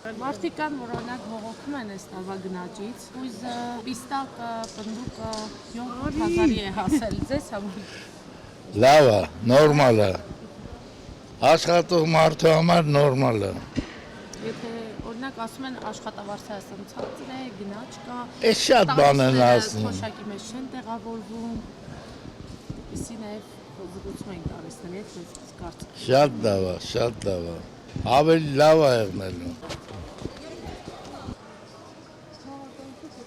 Մարդիկ կան, որ օրինակ բողոքում են այս տարվա գնաճից, կույզը, պիստակը, պնդուկը 7000-ի է հասել, ձեզ համար։ Լավ է, նորմալ է։ Աշխատող մարդու համար նորմալ է։ Եթե օրինակ ասում են աշխատավարձը ասում ցածր է, գնաճ կա։ Էս շատ բան են ասում։ Թոշակի մեջ չեն տեղավորվում։ Իսի նաև զգուշում ենք արեցնել, եթե մեզ կարծիք։ Շատ լավ է, շատ լավ է։ Ավելի լավ է եղնելու։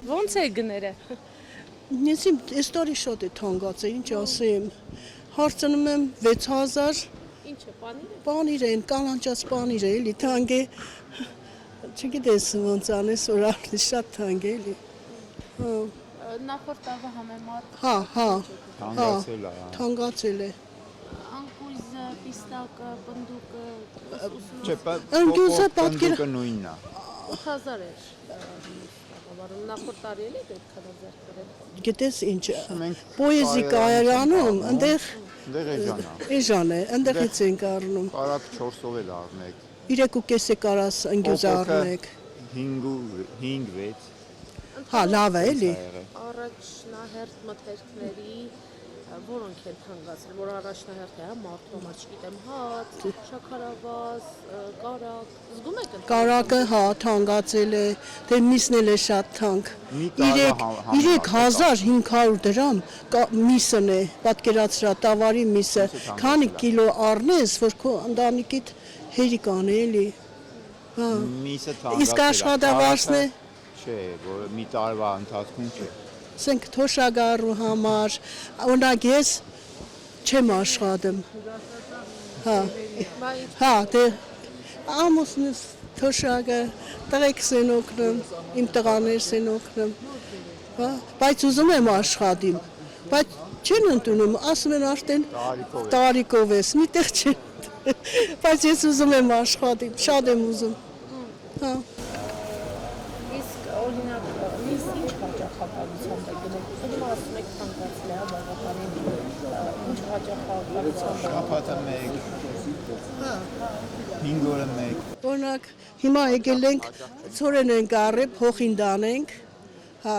Ոնց է գները։ Նեսիմ էստորի շատ է թանկացել, ինչ ասեմ։ Հարցնում եմ 6000 Ինչ է, պանիր է։ Պանիր են, կանանչած պանիր է, էլի թանկ է։ Չգիտես ոնց անես, որ արդեն շատ թանկ է, էլի։ Նախորդ տարվա համեմատ։ Հա, Թանկացել է։ թանկացել է։ Անկույզը, պիստակը, պնդուկը, Չէ, Անկյունը պատկերը- պնդուկը նույնն է։ 8000 էր։ Նախորդ տարի էլի դեռ 8000 կրել։ Գիտես ինչ, Մենք պոեզի կայարանում, այնտեղ Դեղ էժան է։ էժան է, այնտեղից ենք առնում։ Կարակ 4-ով էլ առնեք։ 3.5 է կարաս ընկյուզ առնեք։ 5-6։ Հա, լավ է, էլի։ Առաջնահերթ մթերքների որոնք են թանկացել, որ առաջնահերթ է, հա, մարդու համար, չգիտեմ, հաց, շաքարավազ, կարակ, զգում եք ընդ Կարակը հա թանկացել է, դե միսն էլ է շատ թանկ։ Մի տարվա 3500 դրամ միսն է, պատկերացրա տավարի միսը, քանի կիլո առնես, որ քո ընտանիքիդ հերիք անի էլի։ Հա։ Միսը թանկացել է։ Իսկ աշխատավարձն է, Չէ, որ մի տարվա ընթացքում չէ։ ասենք թոշակառու համար, օրինակ ես չեմ աշխատում։ Հա։ Հա, դե ամուսնուս թոշակը տղեկս են օգնում, իմ տղաներս են օգնում։ Հա, բայց ուզում եմ աշխատիմ, բայց չեն ընդունում, ասում են արդեն տարիքով ես, միտեղ չեն։ Բայց ես ուզում եմ աշխատիմ, շատ եմ ուզում։ Հա։ Իսկ օրինակ միս ինչ հաճախականությամբ է գնել։ Ուրեմն ասում եք թանկացել է, հա, բավականին ինչ հաճախականությամբ։ Շաբաթը 1։ Հա։ 5 օրը 1։ Օրինակ հիմա եկել ենք ծորեն ենք առել, փոխին դանենք։ Հա։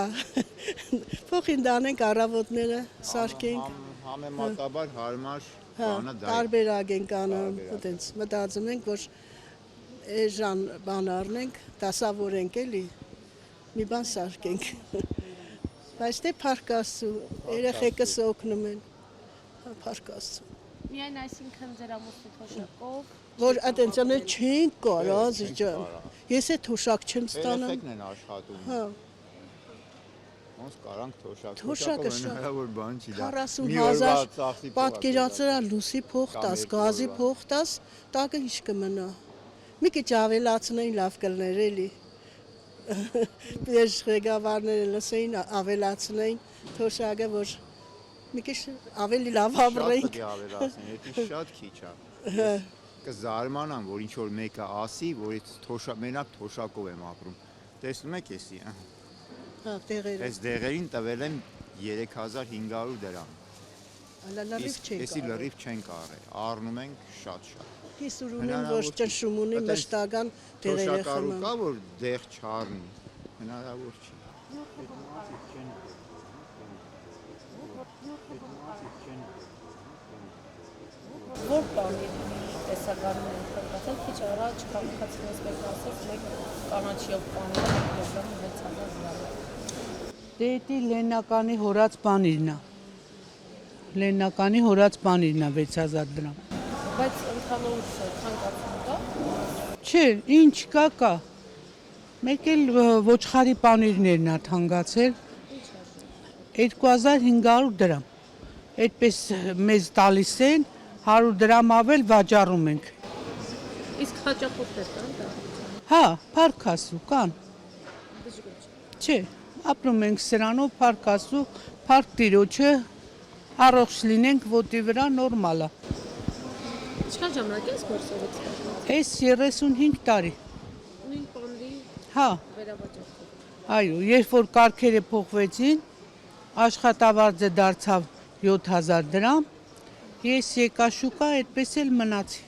Փոխին դանենք, առավոտները սարքենք։ Համեմատաբար հարմար Հա, բանը դա է։ տարբերակ ենք անում, այտենց մտածում ենք, որ էժան բան առնենք, դասավորենք էլի, մի բան սարքենք։ Բայց դե փառքաստու, երեխեքս օգնում են, հա, փառքաստու։ Միայն այսինքն ձեր ամուսնու թոշակով Որ այտենց անել չենք կարած, ջան։ Ես է թոշակ չեմ ստանամ։ Երեխեքն են աշխատում։ Հա, Ոնց կարանք թոշակ։ Թոշակը շատ- հնարավոր բան չի դա։ 40,000 պատկերացրա լուսի փող տաս, գազի փող տաս, տակը ինչ կմնա։ Մի քիչ ավելացնեին լավ կլներ էլի։ Ես ղեկավարները լսեին ավելացնեին թոշակը, որ մի քիչ ավելի լավ ապրեին։ Շատ ավելացնեն, դա շատ քիչ է։ Կզարմանամ, որ ինչ որ մեկը ասի, որ ես մենակ թոշակով եմ ապրում։ Տեսնում եք էսի, Հա, տեղերը։ այս դեղերին տվել եմ 3500 դրամ։ Լալալիվ չեն Էսի կարող։ լրիվ չենք առել, առնում ենք շատ։ Հիսուր ունեմ, որ ճնշում ունի մշտական տեղերը Թոշակառու խմեմ։ կա, որ դեղ չառնի, հնարավոր չի։ որ բանի տեսականն են թանկացել, քիչ առաջ քաղաքացիներից մեկը ասեց, մեկ կանաչիով պանիրը 1 կիլոգրամը 6000 դրամ։ Դե դա լեննականի հորած պանիրն է։ Լեննականի հորած պանիրն է 6000 դրամ։ Բայց ընդհանուր թանկացում կա։ Չէ, ինչ կա։ Մեկ էլ ոչխարի պանիրներն է թանկացել 2500 դրամ։ Այդպես մեզ տալիս են 100 դրամ ավել վաճառում ենք։ Իսկ հաճախորդներ կան դա։ Հա, փառքաստու կան։ Չէ, ապրում ենք սրանով փառքաստու, փառք Տիրոջը, առողջ լինենք, ոտի վրա նորմալ է։ Ինչքան ժամանակ է գործողից։ Այս 35 տարի։ Նույն պանրի Հա, վերավաճառքով։ այո, երբ որ կարգերը փոխվեցին, աշխատավարձը դարձավ 7000 դրամ, ես եկա շուկա, այդպես էլ մնացի։